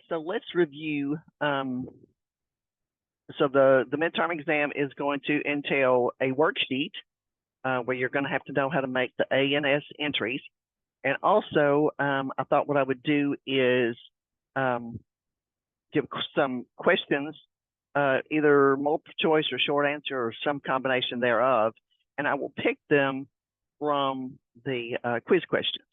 So let's review. So the midterm exam is going to entail a worksheet where you're going to have to know how to make the A and S entries. And also, I thought what I would do is give some questions, either multiple choice or short answer or some combination thereof, and I will pick them from the quiz questions.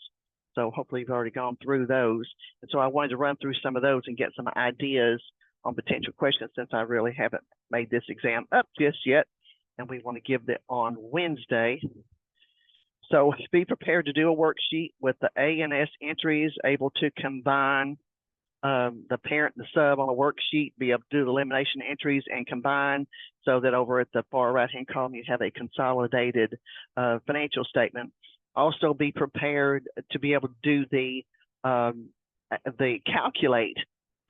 So hopefully you've already gone through those. And so I wanted to run through some of those and get some ideas on potential questions since I really haven't made this exam up just yet. And we want to give it on Wednesday. So be prepared to do a worksheet with the A and S entries, able to combine the parent and the sub on a worksheet, be able to do the elimination entries and combine so that over at the far right-hand column, you have a consolidated financial statement. Also be prepared to be able to do the calculate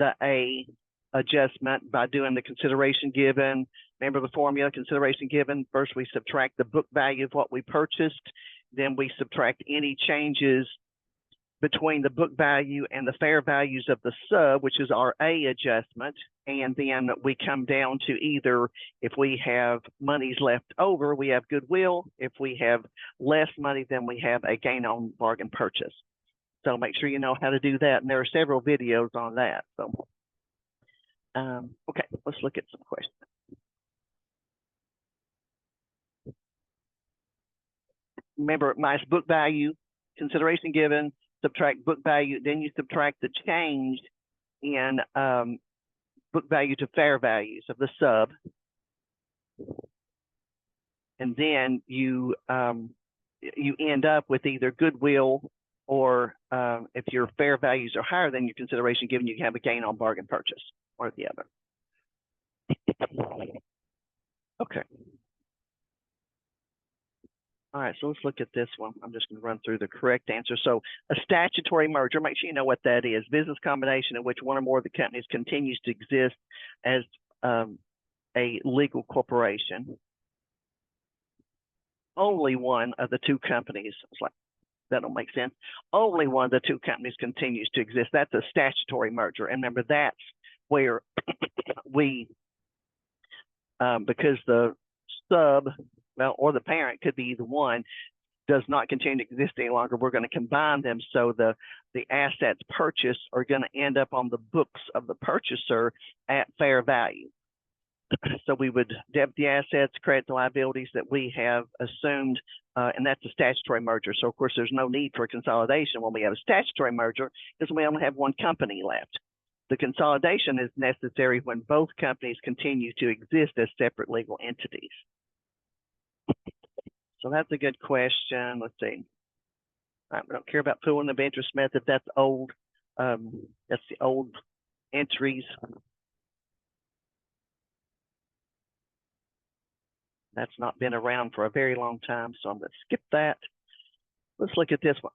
the A adjustment by doing the consideration given. Remember the formula, consideration given. First, we subtract the book value of what we purchased. Then we subtract any changes between the book value and the fair values of the sub, which is our A adjustment. And then we come down to either if we have monies left over, we have goodwill. If we have less money, then we have a gain on bargain purchase. So make sure you know how to do that. And there are several videos on that. So, okay, let's look at some questions. Remember, minus book value, consideration given, subtract book value, then you subtract the change in book value to fair values of the sub. And then you end up with either goodwill or if your fair values are higher than your consideration given, you have a gain on bargain purchase or the other. Okay. All right, so let's look at this one. I'm just going to run through the correct answer. So a statutory merger, make sure you know what that is. Business combination in which one or more of the companies continues to exist as a legal corporation. Only one of the two companies, it's like, that don't make sense. Only one of the two companies continues to exist. That's a statutory merger. And remember, that's where we, because the sub, well, or the parent could be either one, does not continue to exist any longer. We're going to combine them so the assets purchased are going to end up on the books of the purchaser at fair value. So we would debit the assets, credit the liabilities that we have assumed, and that's a statutory merger. So of course, there's no need for consolidation when we have a statutory merger because we only have one company left. The consolidation is necessary when both companies continue to exist as separate legal entities. So that's a good question. Let's see. All right, we don't care about pooling of interest method. That's old. That's the old entries. That's not been around for a very long time, so I'm going to skip that. Let's look at this one.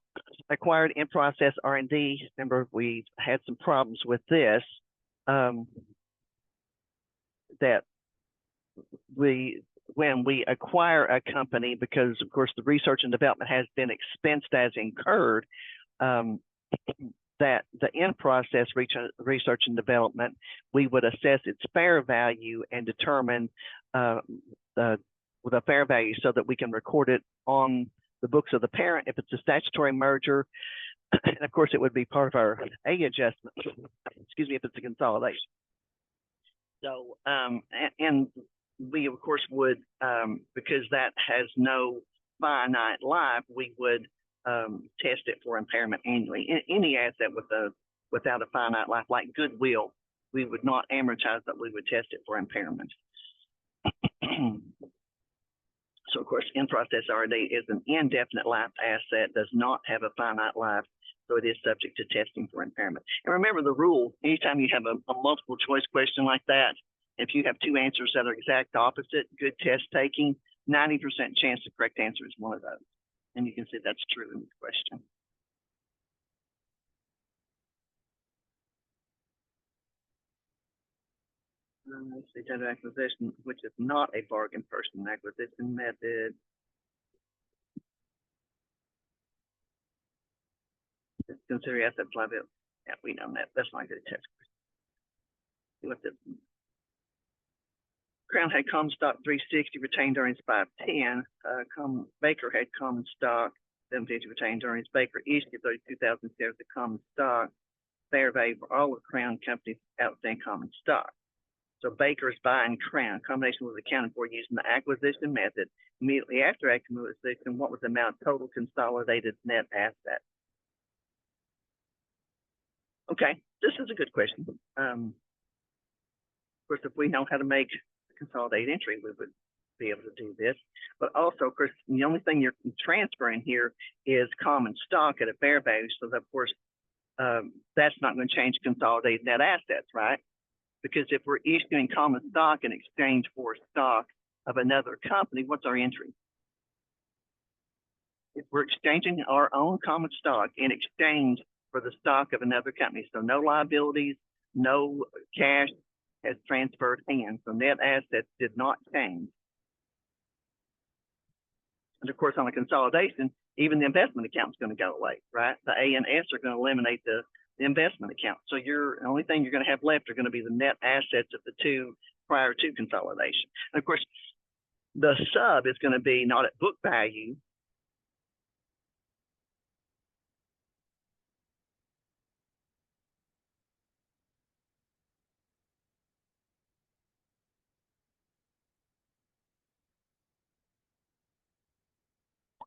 Acquired in-process R&D. Remember, we've had some problems with this. That when we acquire a company, because of course the research and development has been expensed as incurred, that the in-process research and development, we would assess its fair value and determine the fair value so that we can record it on the books of the parent if it's a statutory merger. And of course, it would be part of our A adjustment, excuse me, if it's a consolidation. So, and we, of course, would, because that has no finite life, we would test it for impairment annually. Any asset without a finite life, like goodwill, we would not amortize, but we would test it for impairment. So, of course, in-process R&D is an indefinite life asset, does not have a finite life, so it is subject to testing for impairment. And remember the rule, anytime you have a multiple choice question like that, if you have two answers that are exact opposite, good test taking, 90% chance the correct answer is one of those. And you can see that's true in this question. Let's see, data acquisition, which is not a bargain purchase acquisition method. Consider assets liability. Yeah, we know that. That's not a good test. What the Crown had common stock 360, retained earnings 510. Baker had common stock 750, retained earnings. Baker issued 32,000 shares of common stock. Fair value for all of Crown Company's outstanding common stock. So Baker is buying Crown. Combination was accounted for using the acquisition method. Immediately after acquisition, what was the amount of total consolidated net assets? Okay, this is a good question. Of course, if we know how to make a consolidated entry, we would be able to do this. But also, of course, the only thing you're transferring here is common stock at a fair value. So that, of course, that's not going to change consolidated net assets, right? Because if we're issuing common stock in exchange for stock of another company, what's our entry? If we're exchanging our own common stock in exchange for the stock of another company, so no liabilities, no cash has transferred hands, so net assets did not change. And of course, on a consolidation, even the investment account is going to go away, right? The A and S are going to eliminate the investment account. So the only thing you're going to have left are going to be the net assets of the two prior to consolidation. And of course, the sub is going to be not at book value.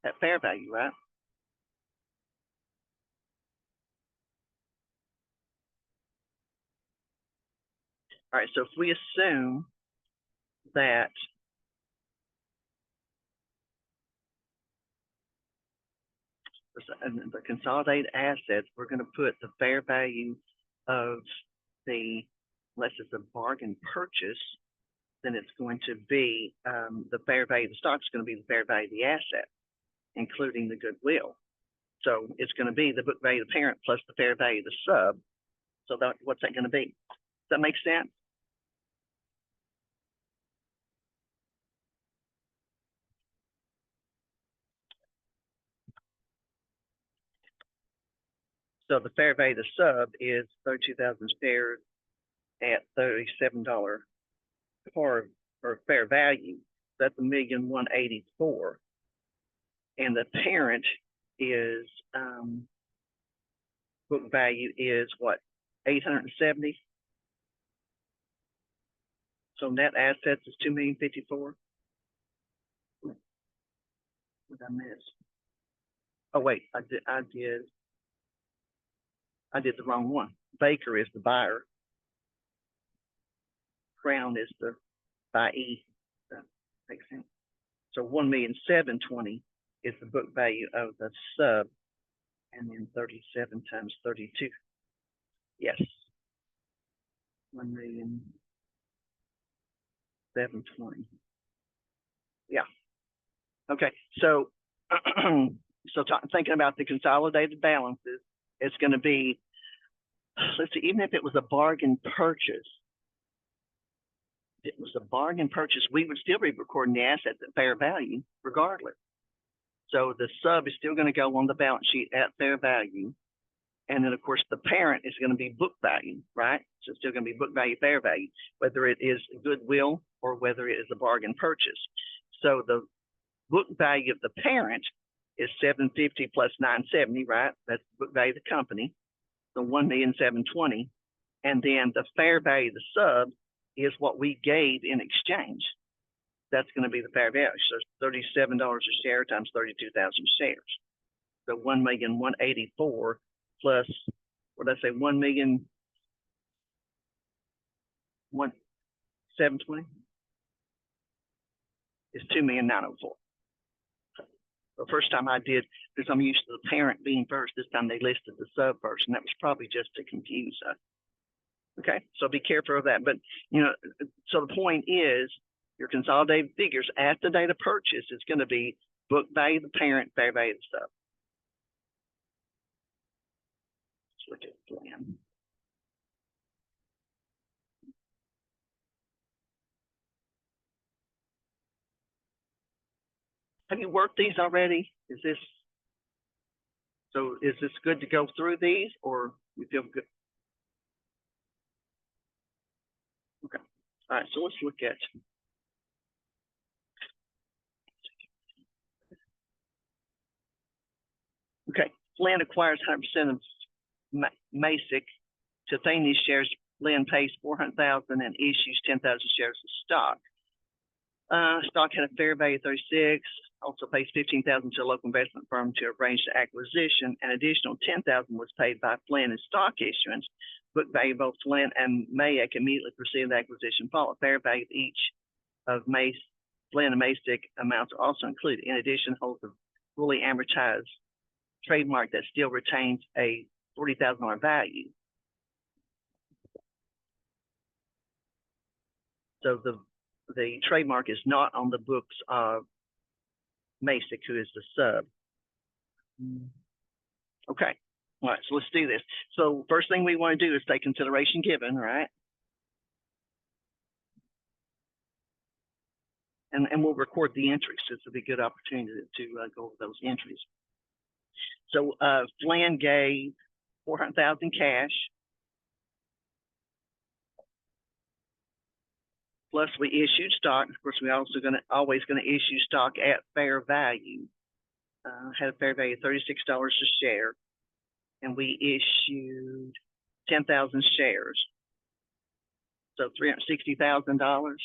At fair value, right? All right, so if we assume that the consolidated assets, we're going to put the fair value of unless it's a bargain purchase, then it's going to be the fair value of the stock is going to be the fair value of the asset, including the goodwill. So it's going to be the book value of the parent plus the fair value of the sub. So what's that going to be? Does that make sense? So the fair value of the sub is 32,000 shares at $37 par or fair value. That's $1,184,000. And the parent is book value is what, 870? So net assets is $2,054,000. What did I miss? Oh wait, I did the wrong one. Baker is the buyer. Crown is the buyee. That makes sense. So $1,720,000 is the book value of the sub, and then 37 times 32. Yes. 1,720,000. Yeah. Okay. So, thinking about the consolidated balances, it's going to be, let's see, even if it was a bargain purchase, we would still be recording the assets at fair value regardless. So the sub is still going to go on the balance sheet at fair value. And then, of course, the parent is going to be book value, right? So it's still going to be book value, fair value, whether it is goodwill or whether it is a bargain purchase. So the book value of the parent is $750 plus $970, right? That's the book value of the company. So $1,720,000. And then the fair value of the sub is what we gave in exchange. That's going to be the fair value. So $37 a share times 32,000 shares. So $1,184,000 plus, what did I say, 1,720,000 is $2,904,000. The first time I did, because I'm used to the parent being first, this time they listed the sub first, and that was probably just to confuse us. Okay, so be careful of that. But, so the point is, your consolidated figures at the date of purchase is going to be book value of the parent, fair value of the sub. Let's look at the plan. Have you worked these already? Is this good to go through these, or you feel good? Okay. All right, so let's look at okay. Land acquires 100% of Masick to obtain these shares. Land pays $400,000 and issues 10,000 shares of stock. Stock had a fair value of 36. Also pays 15,000 to a local investment firm to arrange the acquisition. An additional 10,000 was paid by Flynn in stock issuance. Book value of both Flynn and Mayak immediately preceded the acquisition. Followed fair value of each of Flynn and Masick amounts are also included. In addition, holds a fully amortized trademark that still retains a $40,000 value. So the trademark is not on the books of Masick, who is the sub. Okay. All right, so let's do this. So first thing we want to do is take consideration given, right? And we'll record the entries. This will be a good opportunity to go over those entries. So Flynn gave $400,000 cash. Plus we issued stock. Of course, we also always going to issue stock at fair value. Had a fair value of $36 a share. And we issued 10,000 shares. So $360,000.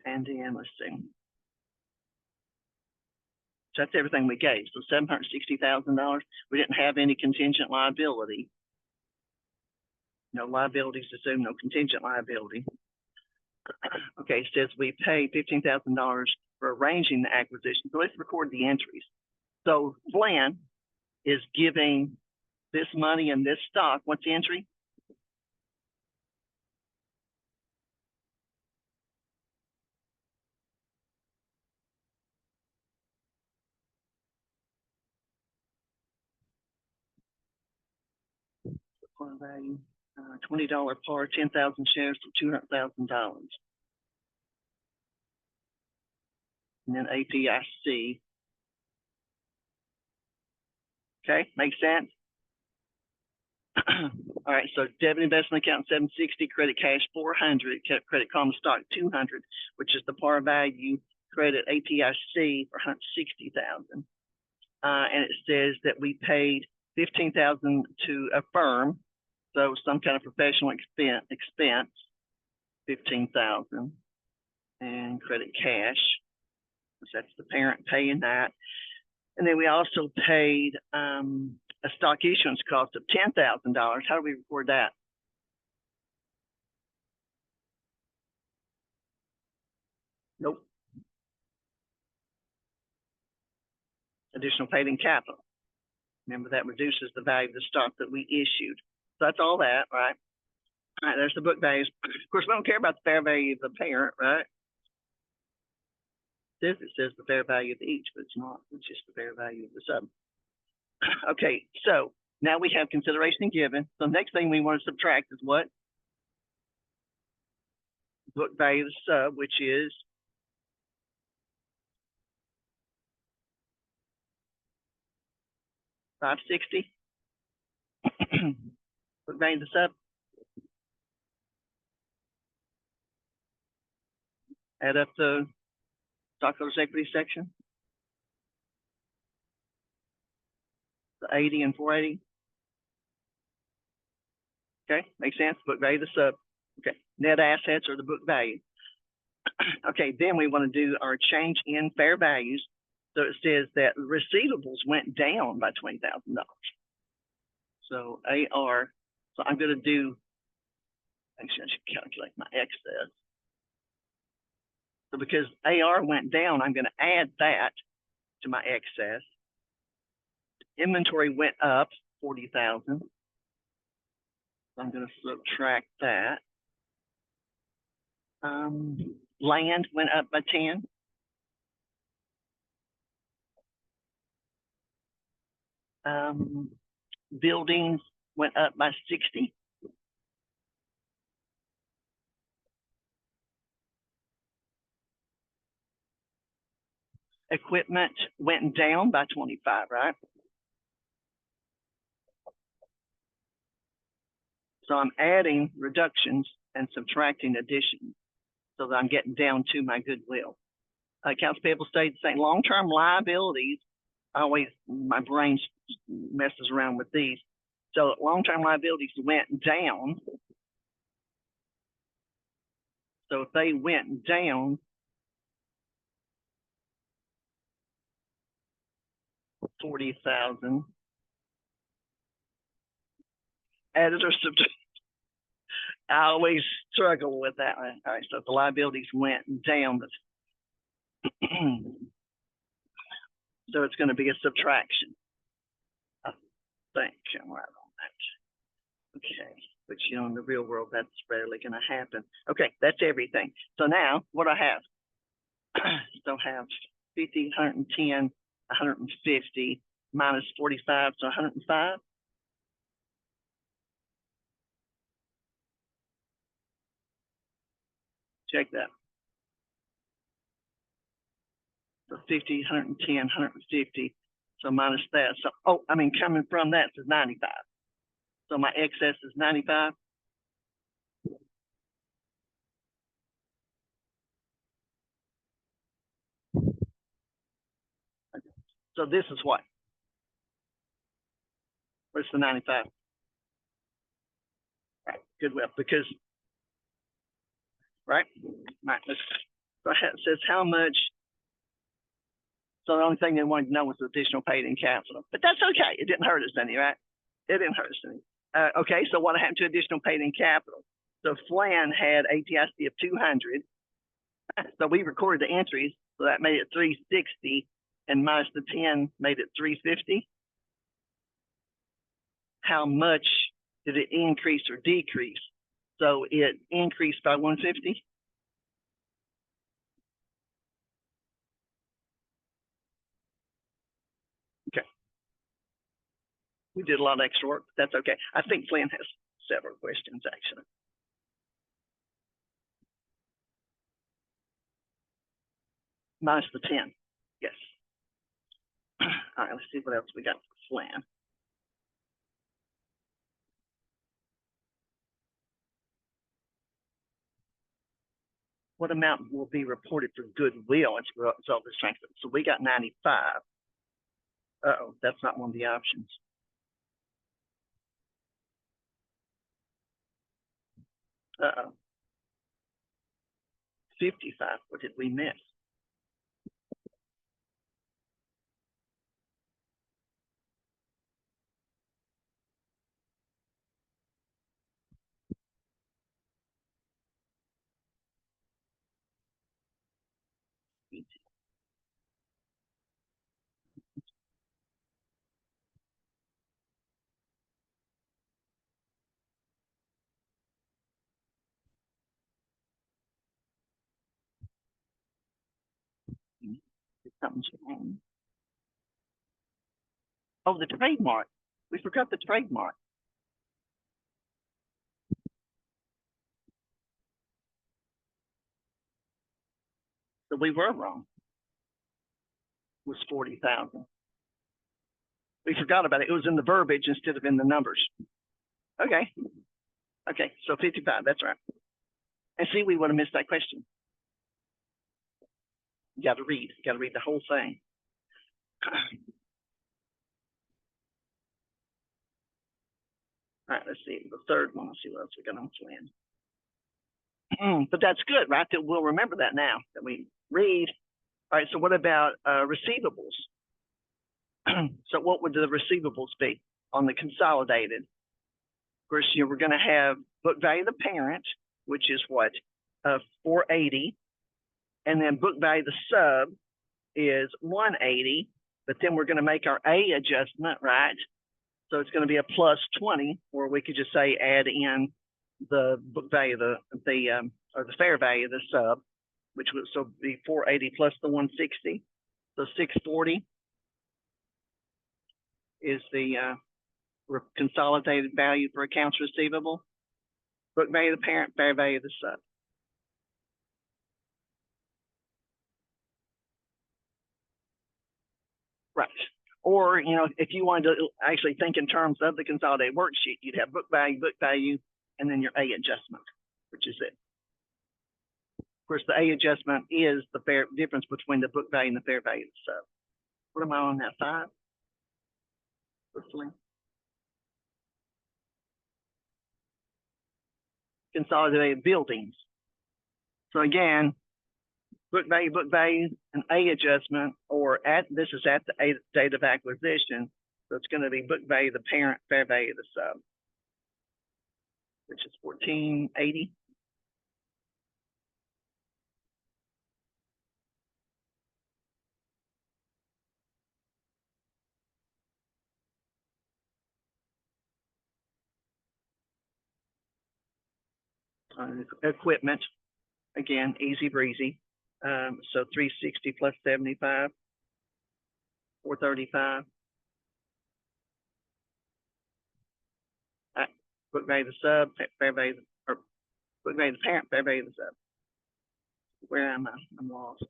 And then let's see. So that's everything we gave. So $760,000. We didn't have any contingent liability. No liabilities assumed, no contingent liability. Okay, it says we paid $15,000 for arranging the acquisition. So let's record the entries. So Flynn is giving this money and this stock. What's the entry? Par value, $20 par, 10,000 shares for $200,000. And then APIC. Okay, makes sense? All right, so debit investment account 760, credit cash 400, credit common stock 200, which is the par value, credit APIC for 160,000. And it says that we paid 15,000 to a firm, so some kind of professional expense 15,000, and credit cash, that's the parent paying that. And then we also paid a stock issuance cost of $10,000. How do we record that? Nope. Additional paid in capital. Remember, that reduces the value of the stock that we issued. So that's all that, right? All right, there's the book values. Of course, we don't care about the fair value of the parent, right? It says the fair value of each, but it's not. It's just the fair value of the sub. Okay, so now we have consideration given. So next thing we want to subtract is what? Book value of the sub, which is $560. Book value of the sub. Add up the stockholders' equity section. The 80 and 480. Okay, makes sense. Book value of the sub. Okay, net assets or the book value. Okay, then we want to do our change in fair values. So it says that receivables went down by $20,000. So AR, so I'm going to do, actually I should calculate my excess. So because AR went down, I'm going to add that to my excess. Inventory went up 40,000. So I'm going to subtract that. Land went up by 10. Buildings went up by 60. Equipment went down by 25, right? So I'm adding reductions and subtracting additions so that I'm getting down to my goodwill. Accounts payable stayed the same. Long-term liabilities, my brain messes around with these. So long-term liabilities went down. So if they went down, $40,000, added or subtracted. I always struggle with that one. All right, so if the liabilities went down, so it's going to be a subtraction. I think I'm right on that. Okay, but in the real world, that's rarely going to happen. Okay, that's everything. So now what I have, so have 50, 110, 150 minus 45, so 105. Check that. So 50, 110, 150. So minus that. So, coming from that is 95. So my excess is 95. So this is what? Where's the 95? Right, goodwill, because, right, let's go ahead. It says how much. So the only thing they wanted to know was the additional paid in capital, but that's okay. It didn't hurt us any, right? It didn't hurt us any. Okay, so what happened to additional paid in capital? So Flan had ATIC of 200. So we recorded the entries, so that made it 360, and minus the 10 made it 350. How much did it increase or decrease? So it increased by 150. Okay. We did a lot of extra work, but that's okay. I think Flynn has several questions, actually. Minus the 10. Yes. All right, let's see what else we got for Flynn. What amount will be reported for goodwill as a result of this transfer? So we got 95. Uh-oh, that's not one of the options. Uh-oh. 55, what did we miss? Something's wrong. Oh, the trademark. We forgot the trademark. So we were wrong. It was 40,000. We forgot about it. It was in the verbiage instead of in the numbers. Okay. Okay, so 55, that's right. And see, we would have missed that question. You got to read the whole thing. All right, let's see the third one. Let's see what else we got on Flynn. But that's good, right? That we'll remember that now that we read. All right, so what about receivables? So what would the receivables be on the consolidated? Of course, we're going to have book value of the parent, which is what? 480. And then book value of the sub is 180. But then we're going to make our A adjustment, right? So it's going to be a plus 20, or we could just say add in the book value of or the fair value of the sub, which would so be 480 plus the 160. So 640 is the consolidated value for accounts receivable. Book value of the parent, fair value of the sub. Right. Or, if you wanted to actually think in terms of the consolidated worksheet, you'd have book value, and then your A adjustment, which is it. Of course, the A adjustment is the fair difference between the book value and the fair value of the sub. What am I on that 5? Consolidated buildings. So again, book value, an A adjustment, or this is at the date of acquisition. So it's going to be book value of the parent, fair value of the sub, which is 1480. Equipment, again, easy breezy. So 360 plus 75, 435. Book value of the sub, fair value, or book value of the parent, fair value of the sub. Where am I? I'm lost.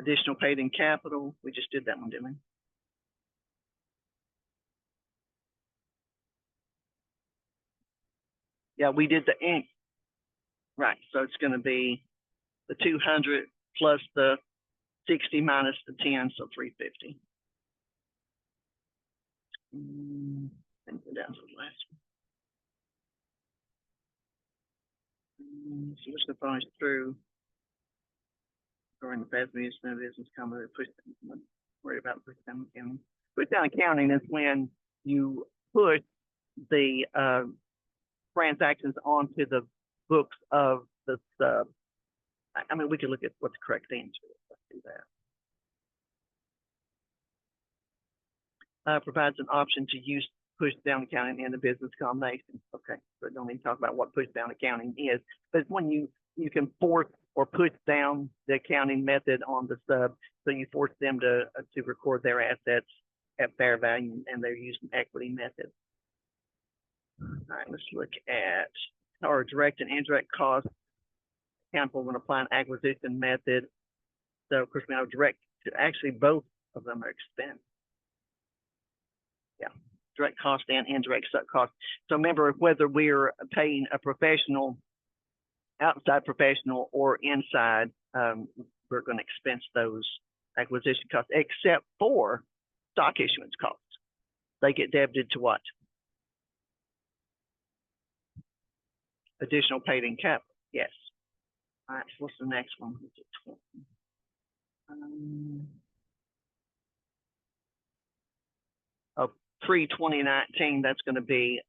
Additional paid in capital. We just did that one, didn't we? Yeah, we did the ink. Right. So it's going to be the 200 plus the 60 minus the 10, so 350. I think we're down to the last one. So just to finish through. During the fast business coming, worry about push down accounting. Push down accounting is when you push the transactions onto the books of the sub. I mean, we could look at what the correct answer is. Let's do that. Provides an option to use push down accounting in the business combination. Okay, so I don't need to talk about what push down accounting is, but it's when you can force or push down the accounting method on the sub, so you force them to record their assets at fair value, and they're using equity method. All right, let's look at our direct and indirect costs. Example, when applying acquisition method. So of course we have direct. Actually, both of them are expense. Yeah, direct cost and indirect sub cost. So remember, whether we're paying a professional, outside professional, or inside, we're going to expense those acquisition costs, except for stock issuance costs. They get debited to what? Additional paid in capital. Yes. All right. So what's the next one? Pre-2019. That's going to be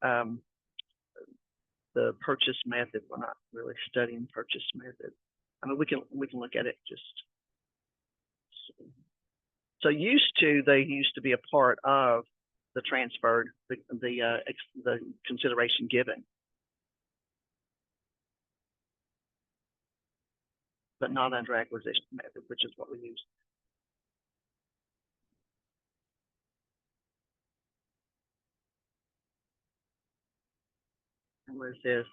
the purchase method. We're not really studying purchase method. I mean, we can look at it just. So they used to be a part of the transferred, the consideration given, but not under acquisition method, which is what we use. And what is this?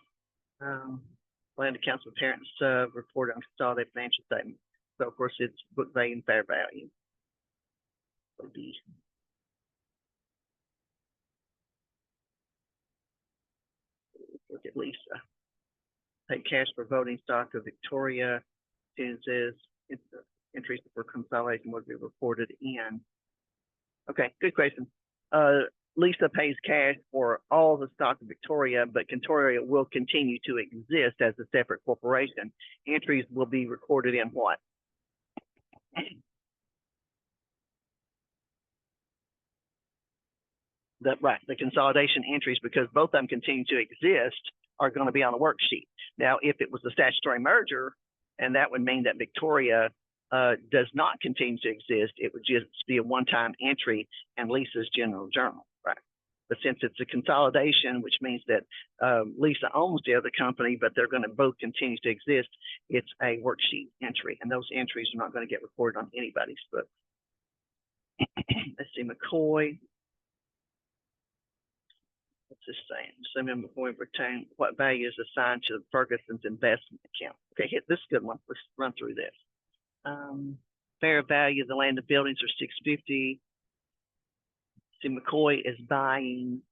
Land accounts with parent sub report on consolidated financial statement. So of course it's book value and fair value. So B. Look at Lisa. Take cash for voting stock of Victoria. Says entries for consolidation would be reported in. Okay, good question. Lisa pays cash for all the stock of Victoria, but Victoria will continue to exist as a separate corporation. Entries will be recorded in what? The consolidation entries, because both of them continue to exist, are going to be on a worksheet. Now, if it was a statutory merger, and that would mean that Victoria does not continue to exist, it would just be a one-time entry in Lisa's general journal, right? But since it's a consolidation, which means that Lisa owns the other company, but they're going to both continue to exist, it's a worksheet entry, and those entries are not going to get recorded on anybody's book. Let's see, McCoy. What's this saying? Assuming McCoy retain what value is assigned to Ferguson's investment account. Okay, this is a good one. Let's run through this. Fair value of the land and buildings are $650. See, McCoy is buying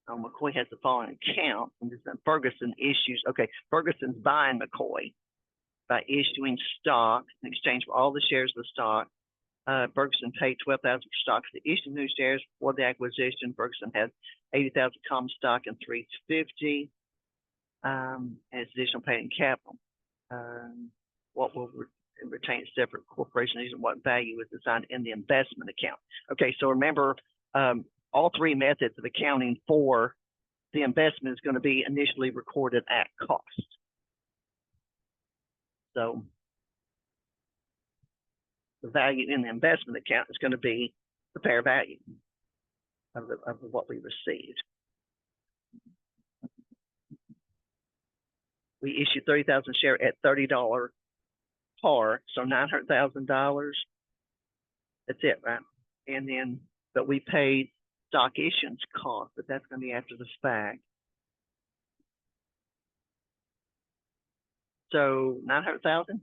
McCoy has the following account, and this is Ferguson issues. Okay, Ferguson's buying McCoy by issuing stock in exchange for all the shares of the stock. Ferguson paid $12,000 for stock to issue new shares for the acquisition. Ferguson has 80,000 common stock and $350 as additional paid in capital. What will retain separate corporation and what value is assigned in the investment account. Okay, so remember, all three methods of accounting for the investment is going to be initially recorded at cost. So the value in the investment account is going to be the fair value of what we received. We issued 30,000 shares at $30 par, so $900,000. That's it, right? And then, but we paid stock issuance cost, but that's going to be after the fact. So 900,000.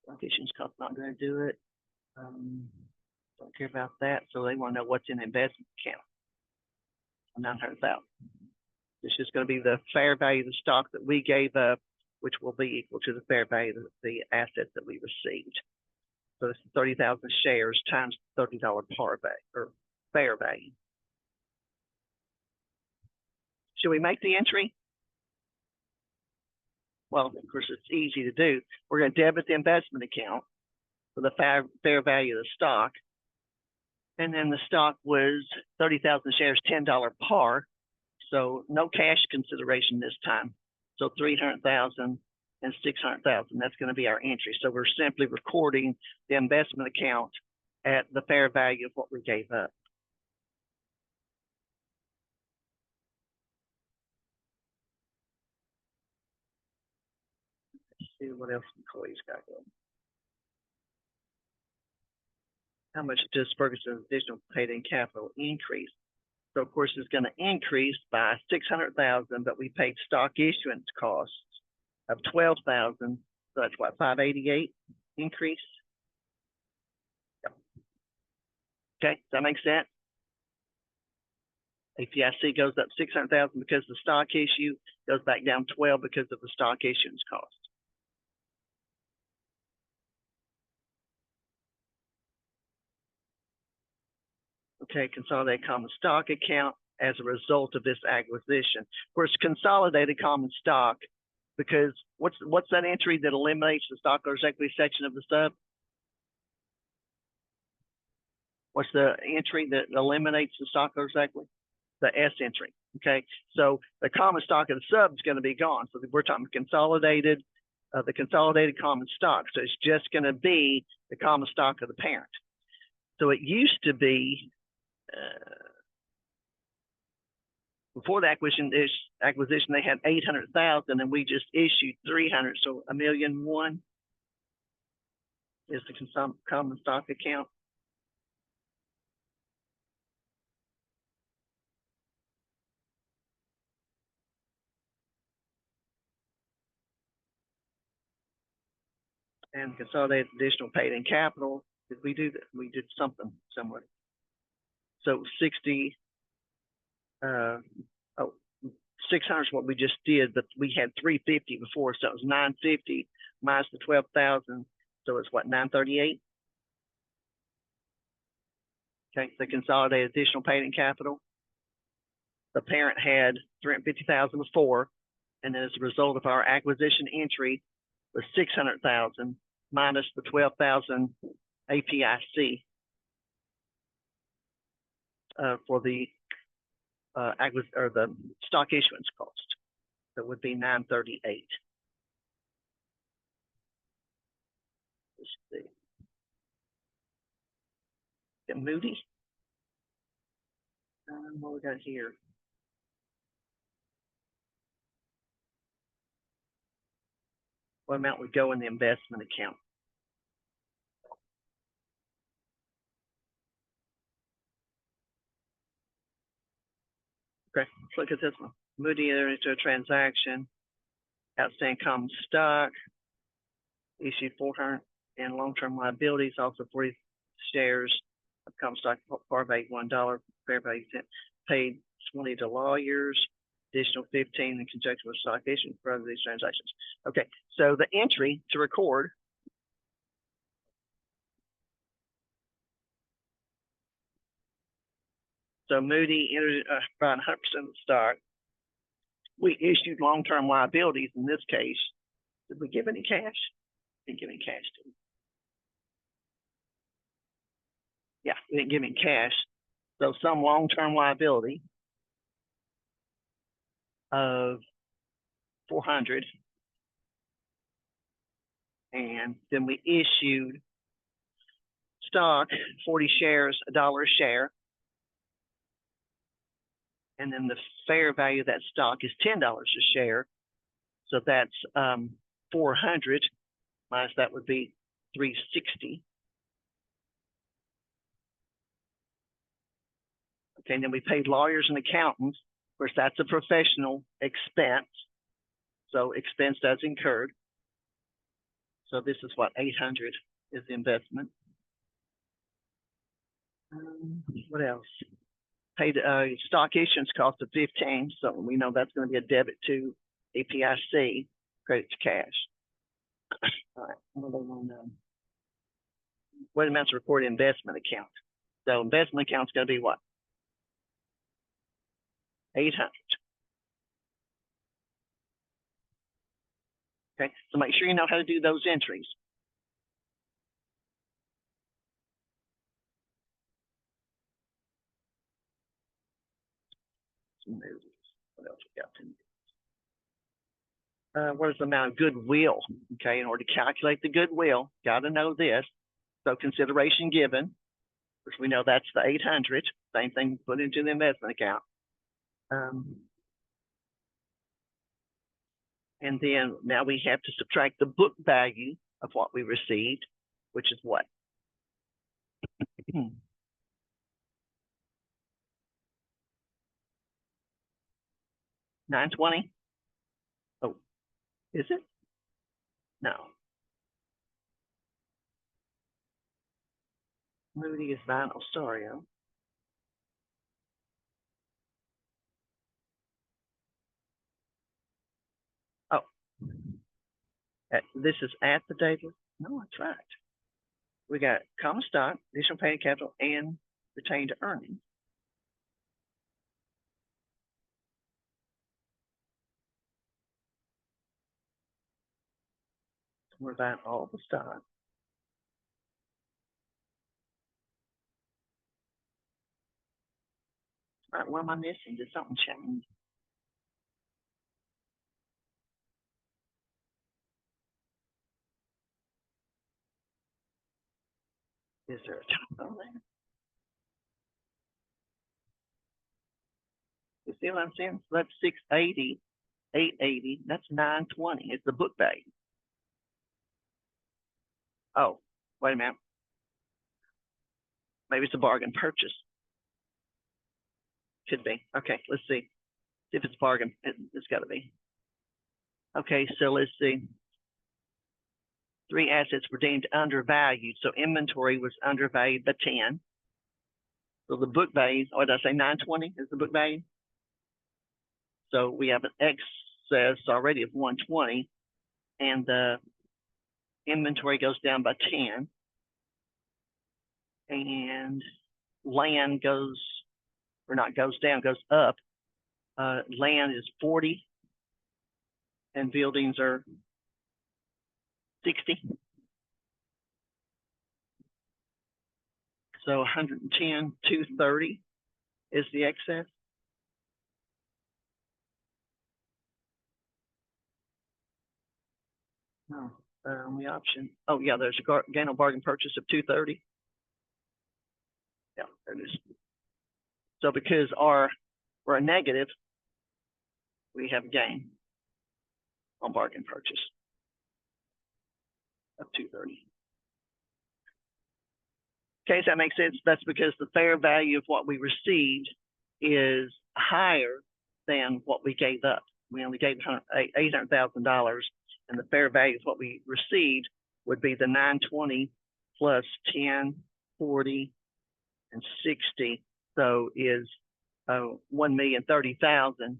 Stock issuance cost, not going to do it. Don't care about that. So they want to know what's in the investment account. 900,000. It's just going to be the fair value of the stock that we gave up, which will be equal to the fair value of the assets that we received. So it's 30,000 shares times $30 par value or fair value. Should we make the entry? Well, of course, it's easy to do. We're going to debit the investment account for the fair value of the stock. And then the stock was 30,000 shares, $10 par. So no cash consideration this time. So 300,000 and 600,000. That's going to be our entry. So we're simply recording the investment account at the fair value of what we gave up. Let's see what else employees got going. How much does Ferguson's additional paid in capital increase? So of course it's going to increase by 600,000, but we paid stock issuance costs of 12,000. So that's what, 588 increase? Yep. Okay, does that make sense? APIC goes up 600,000 because the stock issue, goes back down 12 because of the stock issuance cost. Okay, consolidated common stock account as a result of this acquisition. Of course, consolidated common stock, because what's that entry that eliminates the stockholders' equity section of the sub? What's the entry that eliminates the stockholders' equity? The S entry. Okay, so the common stock of the sub is going to be gone. So we're talking consolidated, the consolidated common stock. So it's just going to be the common stock of the parent. So it used to be before the acquisition, they had 800,000, and we just issued 300. So $1.1 million is the common stock account. And consolidated additional paid in capital. Did we do that? We did something somewhere. So 60, 600 is what we just did, but we had 350 before, so it was 950 minus the 12,000. So it's what, 938? Okay, the consolidated additional paid in capital. The parent had 350,000 before, and then as a result of our acquisition entry was 600,000 minus the 12,000 APIC for the the stock issuance cost. That would be 938. Let's see. Get Moody. What we got here? What amount would go in the investment account? Okay, let's look at this one. Moody entered into a transaction, outstanding common stock, issued 400 in long-term liabilities, also 40 shares of common stock, par value $1, fair value paid 20 to lawyers, additional 15 in conjunction with stock issuance for other these transactions. Okay, so the entry to record so Moody entered buying 100% of the stock. We issued long-term liabilities in this case. Did we give any cash? Didn't give any cash to him. Yeah, we didn't give him cash. So some long-term liability of 400, and then we issued stock, 40 shares, $1 a share, and then the fair value of that stock is $10 a share. So that's 400 minus that would be 360. Okay, and then we paid lawyers and accountants. Of course, that's a professional expense. So expense does incurred. So this is what 800 is the investment. What else? Paid stock issuance cost of 15. So we know that's going to be a debit to APIC, credit to cash. All right. What amounts to record investment account? So investment account's going to be what? 800. Okay, so make sure you know how to do those entries. What else we got? What is the amount of goodwill? Okay, in order to calculate the goodwill, got to know this. So consideration given, which we know that's the 800. Same thing put into the investment account. And then now we have to subtract the book value of what we received, which is what? 920? Oh, is it? No. Moody is buying Osario. Oh, this is at the date. No, that's right. We got common stock, additional paid capital, and retained earnings. We're buying all the stock. All right, what am I missing? Did something change? Is there a typo there? You see what I'm saying? So that's 680, 880. That's 920. It's the book value. Oh, wait a minute. Maybe it's a bargain purchase. Could be. Okay, let's see. If it's bargain, it's got to be. Okay, so let's see. 3 assets were deemed undervalued. So inventory was undervalued by 10. So the book value, or did I say 920 is the book value? So we have an excess already of 120, and the inventory goes down by 10, and land goes, or not goes down, goes up. Land is 40, and buildings are 60. So 110, 230 is the excess. No, the option. Oh yeah, there's a gain on bargain purchase of 230. Yeah, there it is. So because we're a negative, we have a gain on bargain purchase of 230. Okay, does that make sense? That's because the fair value of what we received is higher than what we gave up. We only gave $800,000, and the fair value of what we received would be the 920 plus 10, 40, and 60. So is $1,030,000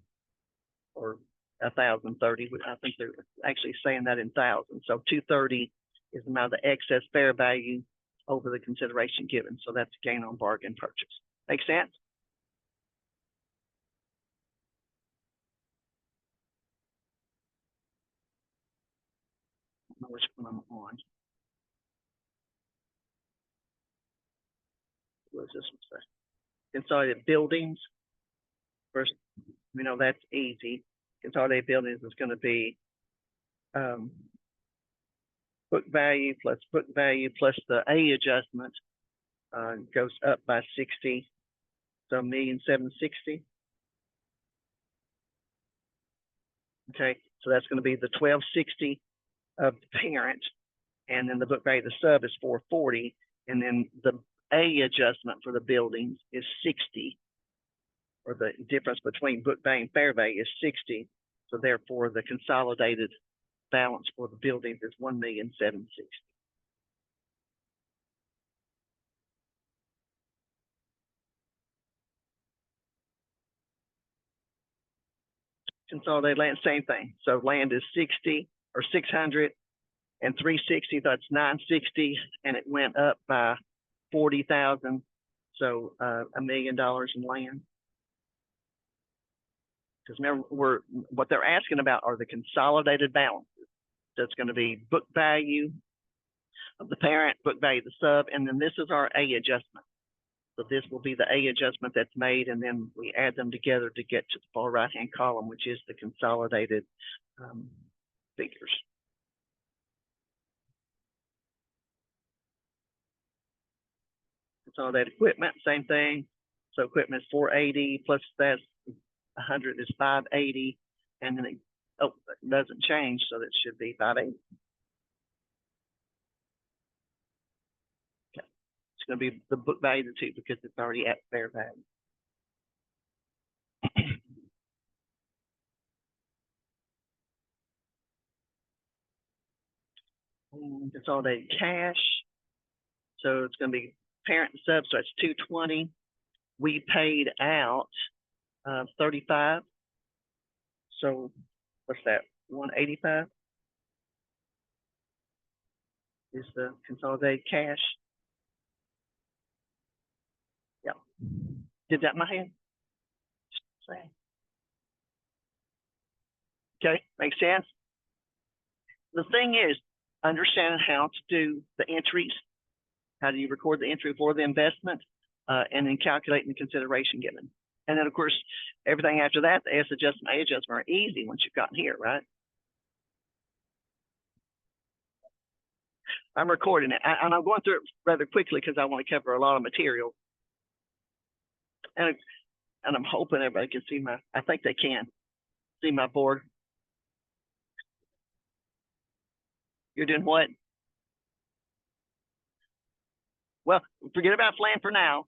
or 1,030. I think they're actually saying that in thousands. So 230 is the amount of the excess fair value over the consideration given. So that's gain on bargain purchase. Make sense? I don't know which one I'm on. What does this one say? Consolidated buildings. First, we know that's easy. Consolidated buildings is going to be book value plus the A adjustment goes up by 60, so $1,760,000. Okay, so that's going to be the $1,260 of the parent, and then the book value of the sub is $440, and then the A adjustment for the buildings is 60, or the difference between book value and fair value is 60. So therefore, the consolidated balance for the buildings is $1,760,000. Consolidated land, same thing. So land is 60 or 600 and 360, that's 960, and it went up by 40,000. So $1 million in land. Because remember, what they're asking about are the consolidated balances. So it's going to be book value of the parent, book value of the sub, and then this is our A adjustment. So this will be the A adjustment that's made, and then we add them together to get to the far right-hand column, which is the consolidated figures. Consolidated equipment, same thing. So equipment is 480 plus that's 100 is 580, and then it doesn't change, so that should be 580. Okay, it's going to be the book value of the two because it's already at fair value. Consolidated cash. So it's going to be parent and sub, so it's 220. We paid out 35. So what's that? 185 is the consolidated cash. Yeah. Did that in my head? Okay, makes sense. The thing is, understanding how to do the entries. How do you record the entry for the investment, and then calculating the consideration given. And then, of course, everything after that, the S adjustment, A adjustment are easy once you've gotten here, right? I'm recording it, and I'm going through it rather quickly because I want to cover a lot of material. And I'm hoping everybody can see I think they can see my board. You're doing what? Well, forget about land for now.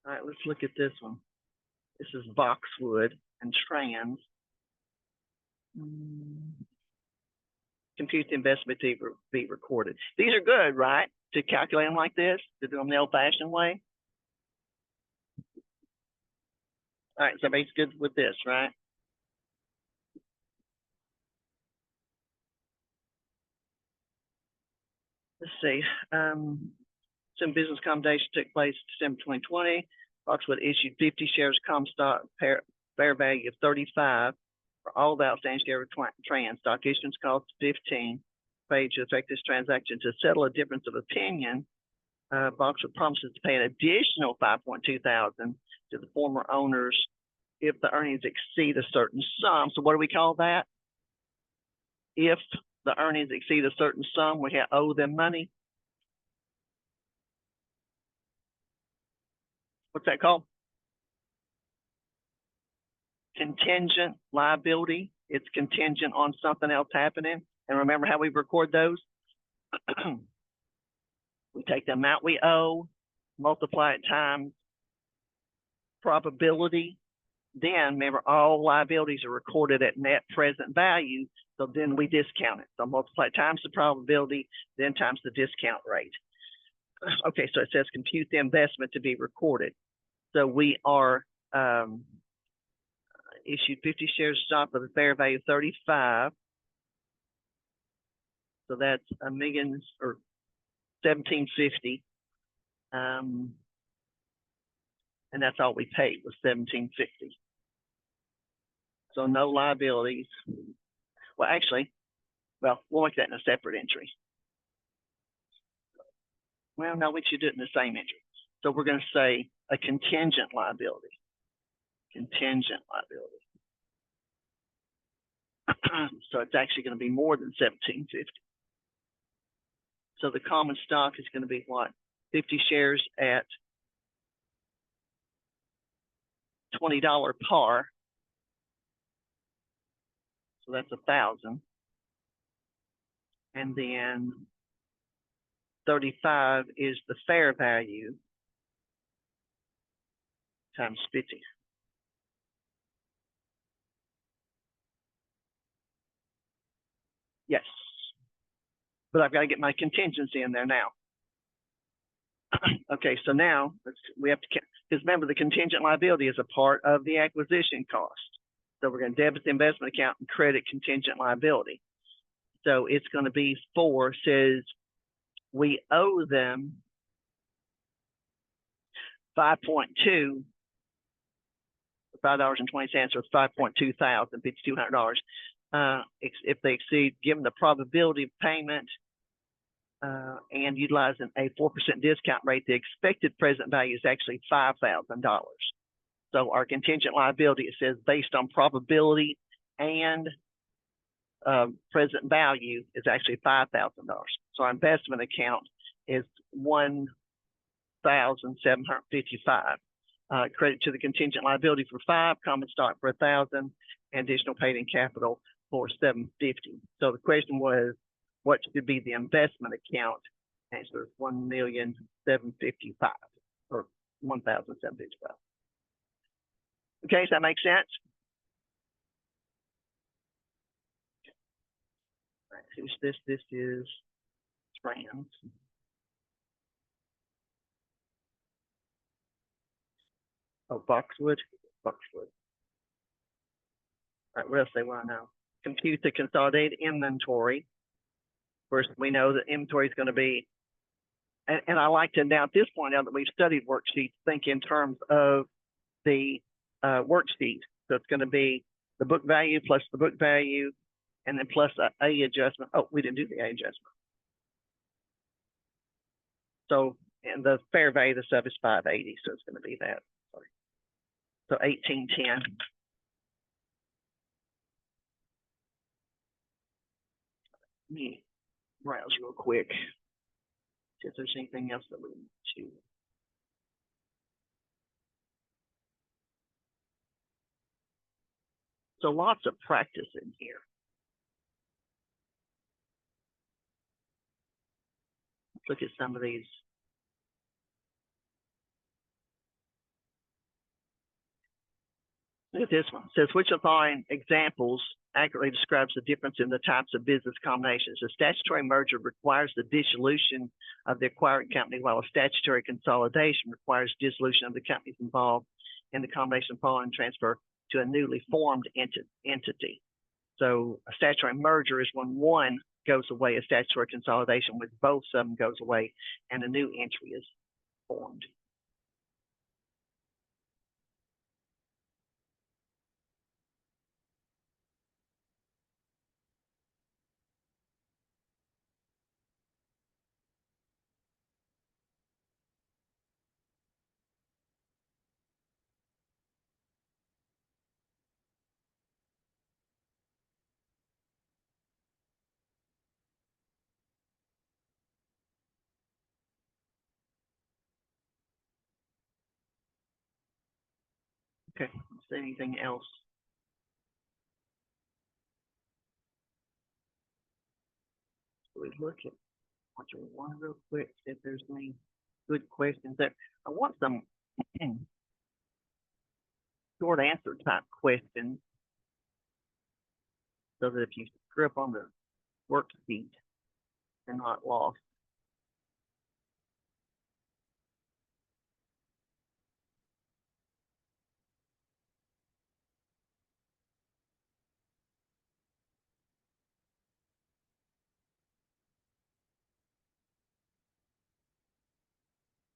All right, let's look at this one. This is boxwood and trans. Compute the investment to be recorded. These are good, right? To calculate them like this, to do them the old-fashioned way. All right, so everybody's good with this, right? Let's see. Some business accommodation took place December 2020. Boxwood issued 50 shares of common stock, fair value of 35 for all the outstanding shares of trans. Stock issuance cost 15. Paid to effect this transaction to settle a difference of opinion. Boxwood promises to pay an additional $5.2 thousand to the former owners if the earnings exceed a certain sum. So what do we call that? If the earnings exceed a certain sum, we owe them money. What's that called? Contingent liability. It's contingent on something else happening. And remember how we record those? We take the amount we owe, multiply it times probability, then remember all liabilities are recorded at net present value. So then we discount it. So multiply times the probability, then times the discount rate. Okay, so it says compute the investment to be recorded. So we are issued 50 shares of stock with a fair value of 35. So that's $1,000,000 or 1,750. And that's all we paid was 1,750. So no liabilities. Well, actually, we'll make that in a separate entry. Well, no, we should do it in the same entry. So we're going to say a contingent liability. Contingent liability. So it's actually going to be more than 1,750. So the common stock is going to be what? 50 shares at $20 par. So that's 1,000. And then 35 is the fair value times 50. Yes. But I've got to get my contingency in there now. Okay, so now we have to, because remember the contingent liability is a part of the acquisition cost. So we're going to debit the investment account and credit contingent liability. So it's going to be says we owe them 5.2, $5.20 or 5.2 thousand, $5,200. If they exceed, given the probability of payment and utilizing a 4% discount rate, the expected present value is actually $5,000. So our contingent liability, it says based on probability and present value is actually $5,000. So our investment account is $1,755. Credit to the contingent liability for 5, common stock for 1,000, and additional paid in capital for 750. So the question was, what should be the investment account? Answer is 1,755 or 1,755. Okay, does that make sense? All right, who's this? This is Trans. Oh, Boxwood. Boxwood. All right, what else they want to know? Compute the consolidated inventory. First, we know that inventory is going to be, and I like to now at this point, now that we've studied worksheets, think in terms of the worksheet. So it's going to be the book value plus the book value, and then plus a adjustment. Oh, we didn't do the A adjustment. So, and the fair value of the stuff is 580, so it's going to be that. Sorry. So 1810. Let me browse real quick, see if there's anything else that we need to. So lots of practice in here. Let's look at some of these. Look at this one. It says, which of the following examples accurately describes the difference in the types of business combinations? A statutory merger requires the dissolution of the acquiring company, while a statutory consolidation requires dissolution of the companies involved in the combination following transfer to a newly formed entity. So a statutory merger is when one goes away, a statutory consolidation with both of them goes away, and a new entry is formed. Okay, is there anything else? We look at one real quick, see if there's any good questions there. I want some short answer type questions so that if you screw up on the worksheet, you're not lost.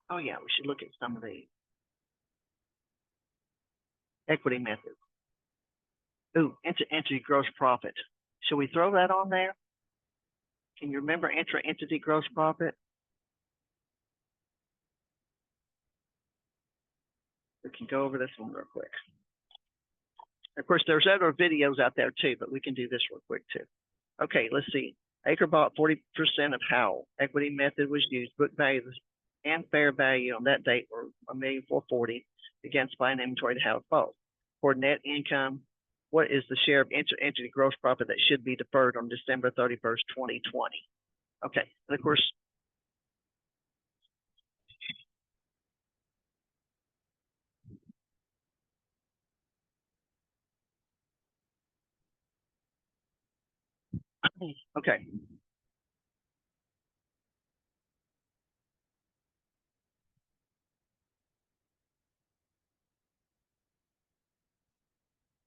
Oh yeah, we should look at some of the equity methods. Ooh, entity gross profit. Should we throw that on there? Can you remember intra-entity gross profit? We can go over this one real quick. Of course, there's other videos out there too, but we can do this real quick too. Okay, let's see. Acre bought 40% of Howell. Equity method was used. Book value and fair value on that date were $1,440,000 against supply and inventory to Howell both. For net income, what is the share of entity gross profit that should be deferred on December 31st, 2020? Okay, and of course, okay.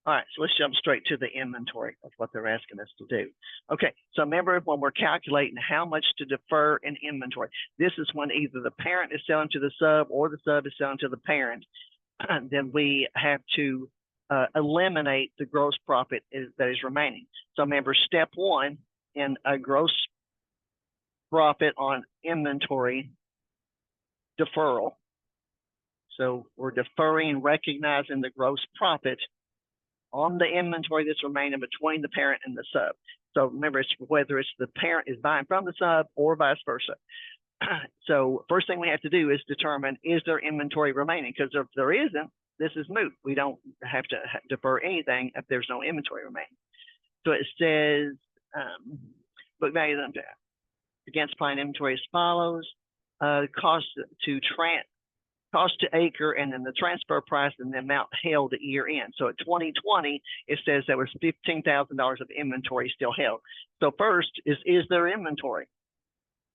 All right, so let's jump straight to the inventory. That's what they're asking us to do. Okay, so remember when we're calculating how much to defer in inventory, this is when either the parent is selling to the sub or the sub is selling to the parent. Then we have to eliminate the gross profit that is remaining. So remember, step one in a gross profit on inventory deferral. So we're deferring, recognizing the gross profit on the inventory that's remaining between the parent and the sub. So remember, it's whether it's the parent is buying from the sub or vice versa. So first thing we have to do is determine, is there inventory remaining? Because if there isn't, this is moot. We don't have to defer anything if there's no inventory remaining. So it says book value against supply inventory as follows: cost to acre, and then the transfer price and the amount held at year end. So at 2020, it says there was $15,000 of inventory still held. So first is there inventory?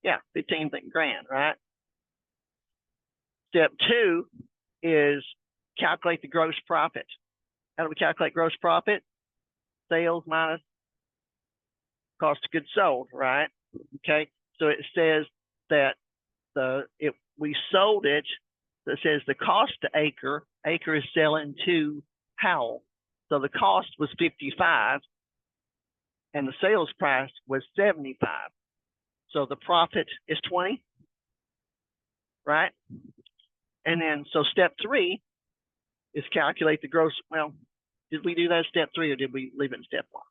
Yeah, 15 grand, right? Step two is calculate the gross profit. How do we calculate gross profit? Sales minus cost of goods sold, right? Okay, so it says that we sold it. So it says the cost to acre is selling to Howell. So the cost was 55 and the sales price was 75. So the profit is 20, right? And then, so step three is calculate the gross. Well, did we do that step three or did we leave it in step one?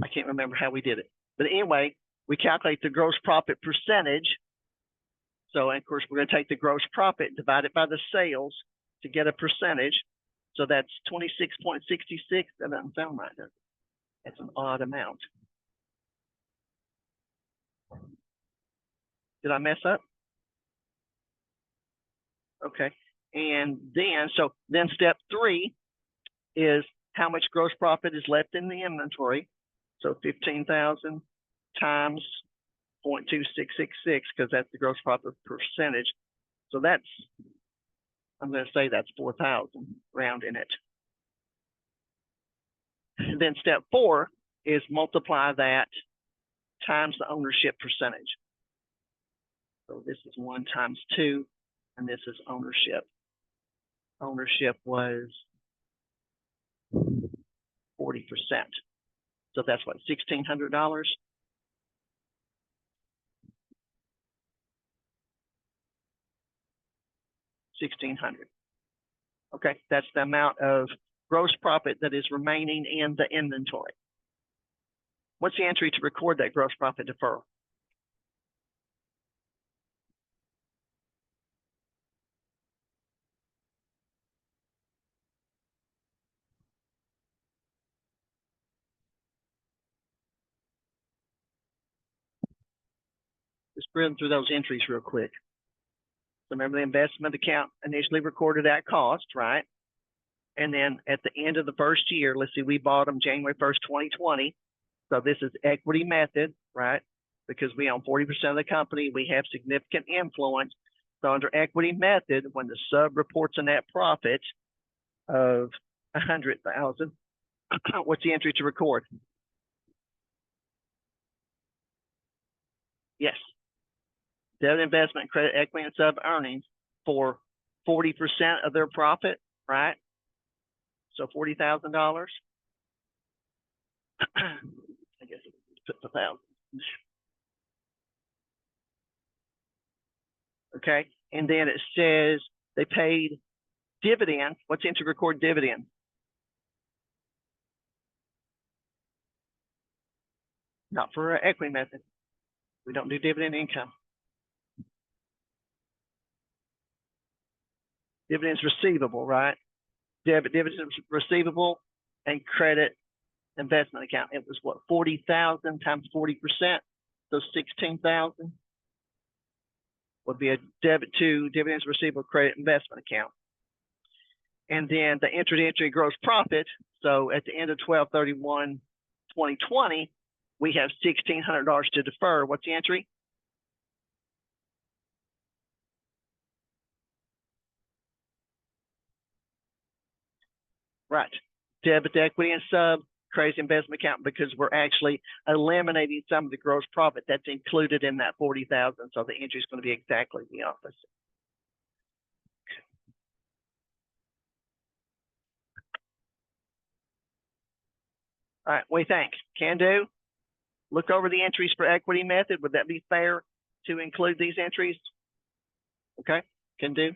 I can't remember how we did it. But anyway, we calculate the gross profit percentage. So, of course, we're going to take the gross profit, divide it by the sales to get a percentage. So that's 26.66. That doesn't sound right, does it? That's an odd amount. Did I mess up? Okay. And then, so then step three is how much gross profit is left in the inventory. So 15,000 times 0.2666, because that's the gross profit percentage. So that's, I'm going to say that's 4,000, rounding it. And then step four is multiply that times the ownership percentage. So this is 1 times 2, and this is ownership. Ownership was 40%. So that's what, $1,600? $1,600. Okay, that's the amount of gross profit that is remaining in the inventory. What's the entry to record that gross profit deferral? Just run through those entries real quick. So remember the investment account initially recorded at cost, right? And then at the end of the first year, let's see, we bought them January 1st, 2020. So this is equity method, right? Because we own 40% of the company, we have significant influence. So under equity method, when the sub reports a net profit of 100,000, what's the entry to record? Yes. Debit investment, credit equity, and sub earnings for 40% of their profit, right? So $40,000. I guess put the 1,000. Okay, and then it says they paid dividends. What's entry to record dividend? Not for equity method. We don't do dividend income. Dividends receivable, right? Dividends receivable and credit investment account. It was what, 40,000 times 40%, so 16,000 would be a debit to dividends receivable credit investment account. And then the entry gross profit. So at the end of 12/31/2020, we have $1,600 to defer. What's the entry? Right. Debit to equity and sub, credit investment account, because we're actually eliminating some of the gross profit that's included in that 40,000. So the entry is going to be exactly the opposite. All right, what do you think? Can do? Look over the entries for equity method. Would that be fair to include these entries? Okay, can do.